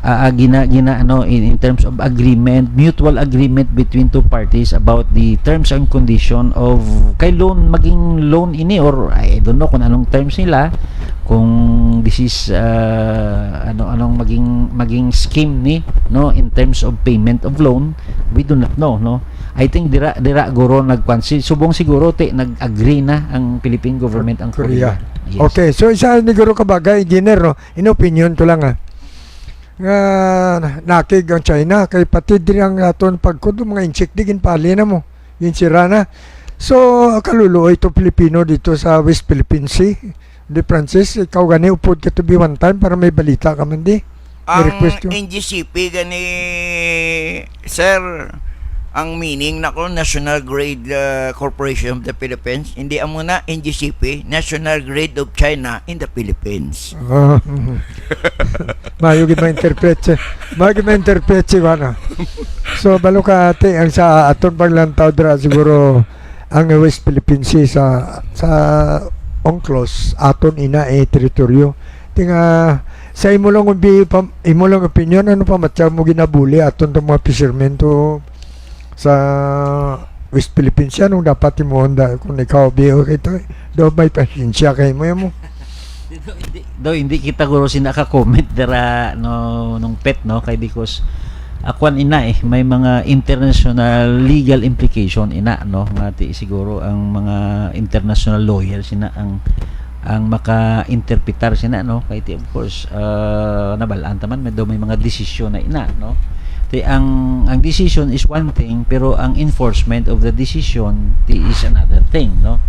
ano, in terms of agreement, mutual agreement between two parties about the terms and condition of kay loan, maging loan ini, or I don't know kung anong terms nila, kung this is anong maging scheme ni, no, in terms of payment of loan, we do not know, no. I think dira guro nagpansin subong siguro nag-agree na ang Philippine government ang Korea. Yes. Okay, so isa ni guro kabagay, engineer, no, in opinion ko lang nga nakig ang China kay pati diri ang aton pagkud mga inchik digin pali na mo yung sira na. So kaluluoy to Pilipino dito sa West Philippine Sea. Di Francis, ikaw gani upod ka to be one time para may balita ka man di. Ang NGCP gani sir, ang meaning nako National Grade Corporation of the Philippines, hindi amo na NGCP, National Grade of China in the Philippines. Mayo gid ma-interpret ba. So balo ka ate ang sa aton paglantaw dira siguro ang West Philippine Sea sa UNCLOS aton ina teritoryo. Tinga sa imo lang opinion, ano pa matya mo ginabuli aton tong mga fishermen to sa West Philippines yan, nung dapat mo honda kung ikaw biyo ito, do may pasensya kay mo yan mo. Hindi kita guro sinaka-comment dira nung pet, no, kay because akuan ina may mga international legal implication ina, no, ngati siguro ang mga international lawyers ina ang maka-interpretar sina, no, kay of course nabalaan taman may mga desisyon na ina, no. Ang decision is one thing, pero ang enforcement of the decision is another thing, no.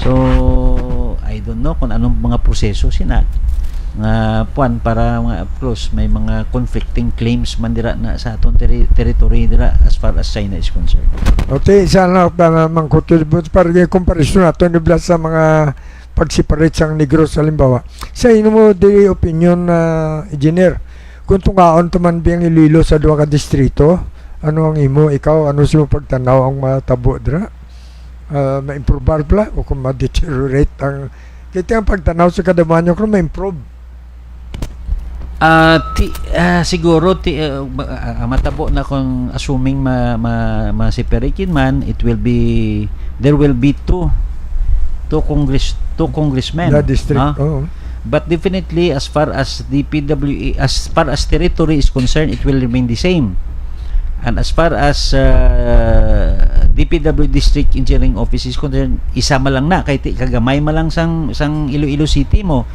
So I don't know kung anong mga proseso sina nga puan para mga close may mga conflicting claims man dira na sa aton territory dira as far as China is concerned. Okay, isa na mangkutulibot para yung comparison nato ni Blas sa mga pag-separate sang Negros halimbawa. Sa ino mo di opinion na engineer, kung tungaon taman biyang Iloilo sa duha ka distrito, ano ang imo, ikaw, ano sa pagtanaw ang matabo dira? Ma-improve pala o kung ma-deteriorate ang kita ang pagtanaw sa kadamanyo kung ma-improve. Siguro matabo na kung assuming ma-separate man, there will be two congressmen. The district. But definitely as far as DPWA, as far as territory is concerned, it will remain the same. And as far as DPW District Engineering Office is concerned, isa lang na kay kagamay malang sang Iloilo City mo.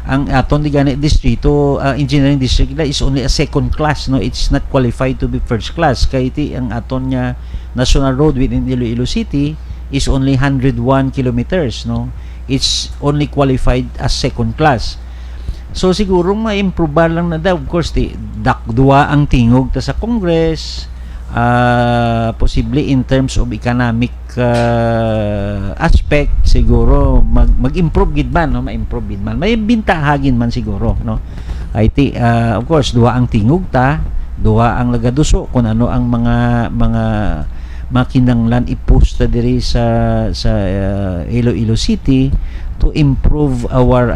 Ang aton digani distrito engineering district is only a second class, no, it's not qualified to be first class kay ang aton nya national road within Iloilo City is only 101 kilometers, no, it's only qualified as second class. So siguro ma-improve lang na daw, of course dakdua ang tingog ta sa Congress, possibly in terms of economic aspect siguro mag-improve gid man, no, ma-improve gid man, may bintahagin man siguro, no. IT of course duha ang tingog ta, duha ang lagaduso kung ano ang mga makinanglan iposta diri sa Iloilo City to improve our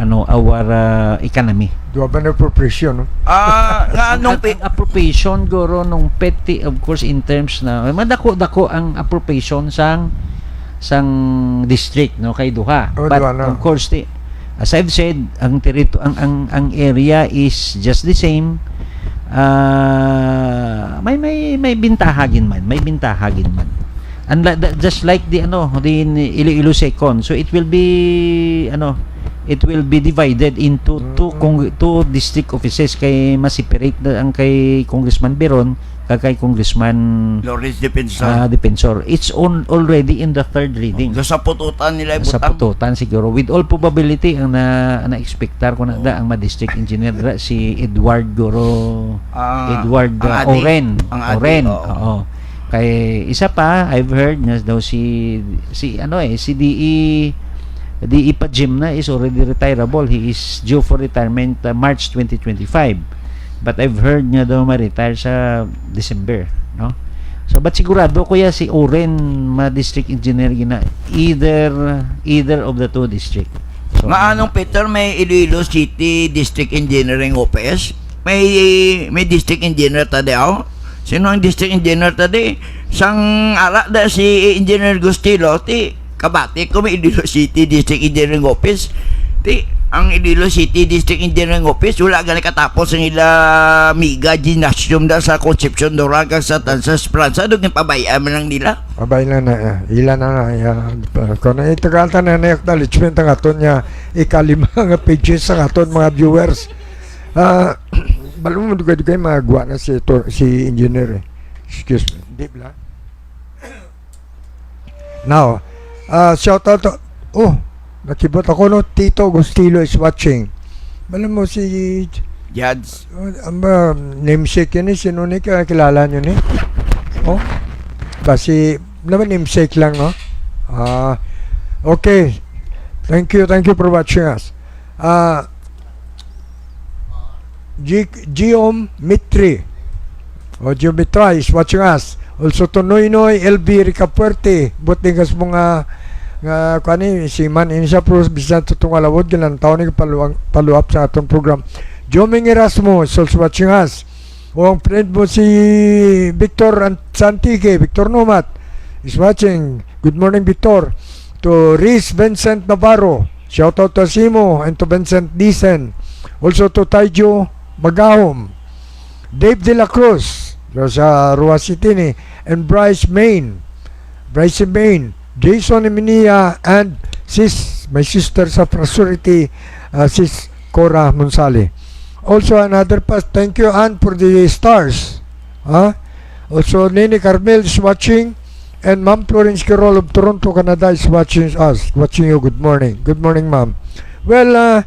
economy. Duha ba na appropriation, no? Nga anong Ang appropriation goro nung petty, of course, in terms na madako-dako ang appropriation sang district, no, kay duha. But duha na. of course as I've said, ang area is just the same. May bintahagin man, and just like the Iloilo Second, so it will be divided into two district offices kay ma-separate ang kay Congressman Beron kay Congressman Loris Defensor. Defensor. It's already in the third reading. Sa pututan nila Sa ibutang. pututan siguro, with all probability ang na-expectar ko na ang ma-district engineer si Edward Goro, Edward ang adik. Oren. Ang adik, Oren. oo. Oo. Kay isa pa, I've heard na daw si DE Pajim na is already retirable. He is due for retirement March 2025. But I've heard niya daw ma-retire sa December, no? So but sigurado kuya si Oren ma-district engineer gina either of the two district. So, Nga anong Peter, may Iloilo City District Engineering Office? May district engineer tadi ako? Sino ang district engineer tadi? Sang ara da si Engineer Gustilo, kabati ko may Iloilo City District Engineering Office. Ang Iloilo City District Engineering Office wala gani katapos ang ila Miga Gymnasium da sa Concepcion Doraga sa Tansas Plaza doon yung pabayaan man lang nila. Abay na ilan na kung na itagalta na acknowledgement ang aton niya ikalima nga pages ang aton mga viewers. Balo mo dugay magwa na si engineer. Excuse me. Di ba? Now, shout out to nakibot ako, no, Tito Gustilo is watching. Balo mo si Judge. namesake yun sino ni kilala nyo ni? Kasi naman namesake lang, no? Okay. Thank you for watching us. Giom Mitri Geomitra is watching us. Also to Noynoy LB Ricapuerte butingas mga nga kani si man in siya pros bisan tutong alawod ginan taon ni paluap sa atong program. Joming Erasmo is also watching us. O ang friend mo si Victor Santique, Victor Nomat is watching. Good morning, Victor. To Riz Vincent Navarro, shout out to Simo and to Vincent Dicen. Also to Taijo Magahom, Dave De La Cruz sa Rua City ni, and Bryce Main, Jason Eminia, and my sister sa fraternity, sis Cora Monsali. Also another pass, thank you Ann for the stars. Also Nene Carmel is watching, and Ma'am Florence Carol of Toronto, Canada is watching us. Watching you. Good morning, ma'am. Well,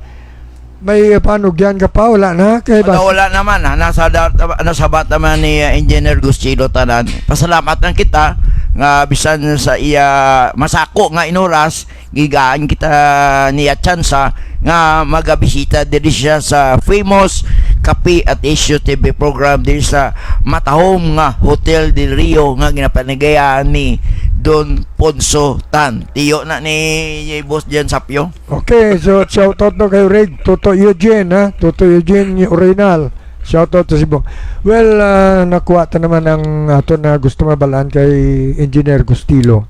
may panugyan ka pa? Wala na? Kay Wala naman ha. Nasa bat naman ni Engineer Gustilo tanan. Pasalamat lang kita nga bisan sa iya masako nga inuras gigaan kita niya tsansa nga magabisita diri siya sa famous Kape at Issue TV program diri sa matahom nga Hotel del Rio nga ginapanagayaan ni Don Ponso Tan. Tiyo na ni Boss Jan Sapyo. Okay, so shout out no kay Reg, Toto Eugene ha, Toto Eugene Orinal. Shout out to si Bong. Well, nakuha ta naman ang ato na gusto mabalaan kay Engineer Gustilo.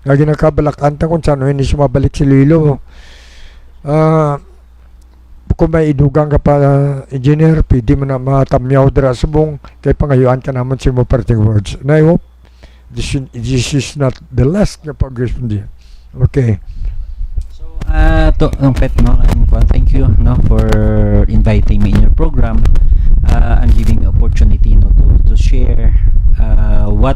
Lagi nakabalakan ta kung saan hindi siya mabalik si Lilo. Kung may idugang ka pa, Engineer, pwede mo na matamyaw dira subong kay pangayuan ka naman si mo parting words. And I hope this is not the last na pag-respondi. Okay. Pet, no, thank you, no, for inviting me in your program and giving me opportunity, no, to share what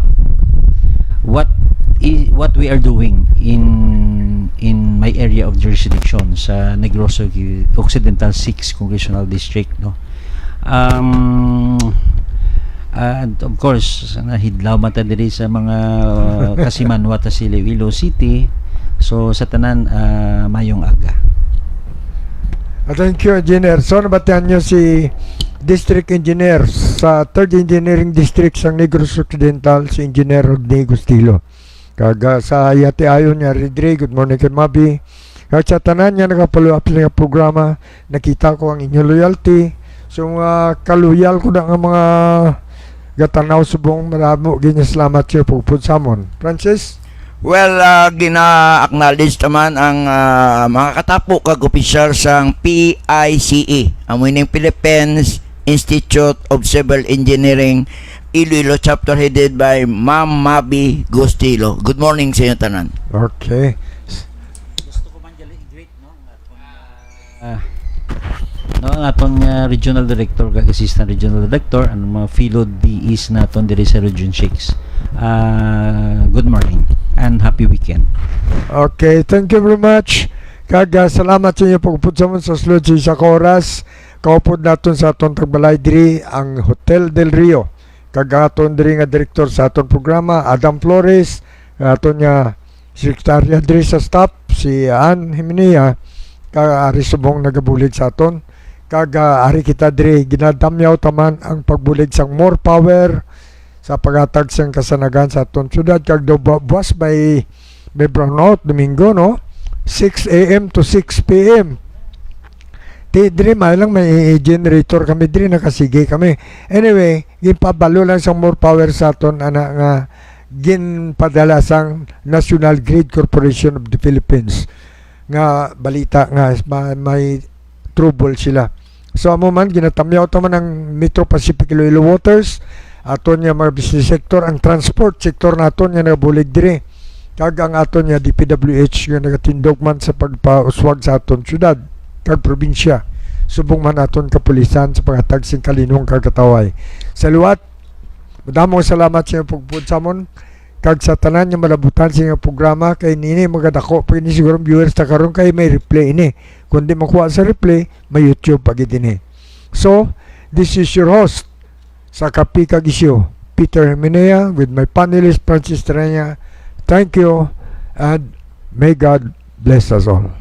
we are doing in my area of jurisdiction sa Negros Occidental 6 Congressional District, no. And of course, nahidlaw mata diri sa mga kasimanwa ta sa Iloilo City. So sa tanan, mayong aga. Thank you, Engineer. So nabatihan nyo si District Engineer sa 3rd Engineering District sa Negros Occidental, si Engineer Rodney Gustilo. Kaga sa yati ayon niya, Redre, good morning kay Mabi. Kag sa tanan niya nakapalo up nga programa, nakita ko ang inyong loyalty. So kaluyal ko na ang mga gatanaw subong maramo salamat siya pupud samon. Francis? Well, gina-acknowledge naman ang mga katapo kag opisyal sang PICE, ang winning Philippines Institute of Civil Engineering Iloilo chapter headed by Ma'am Mabi Gustilo. Good morning sa inyo tanan. Okay. Gusto ko man i-greet, no, ang atong regional director kag assistant regional director ang mga fellow DEs naton diri sa Region 6. Good morning and happy weekend. Okay, thank you very much. Kaga salamat sa inyo pagpud sa sa sulod sa oras. Kaupod naton sa atong tagbalay diri ang Hotel del Rio. Kaga aton diri nga direktor sa atong programa Adam Flores, aton nga sekretarya diri sa staff si Ann Jimenea, kaga ari subong nagabulig sa aton. Kaga ari kita diri ginadamyaw taman ang pagbulig sang more power sa paghatag sang kasanagan sa aton syudad. Kag daw buwas may brownout Domingo, no, 6 a.m. to 6 p.m. Diri lang may generator kami diri, nakasige kami. Anyway, ginpabalo lang sang more power sa aton ana nga ginpadala sang National Grid Corporation of the Philippines nga balita nga may trouble sila. So amo man ginatamyaw ta man ang Metro Pacific Iloilo Waters, aton nga mga business sector, ang transport sector naton nga nabulig diri. Kag ang aton nga DPWH nga nagatindog man sa pagpauswag sa aton syudad kag probinsya. Subong man aton kapulisan sa paghatag sing kalinong kagkataway. Sa luwat, madamong salamat sa inyong pagpud samon kag sa tanan nga malabutan sa inyong programa kay nini magadako pa ini siguro viewers ta karon kay may replay ini. Kung di makuha sa replay, may YouTube pag ini. So, this is your host sa Kapi Kag Issue, Peter Jimenea, with my panelist Francis Terenya. Thank you and may God bless us all.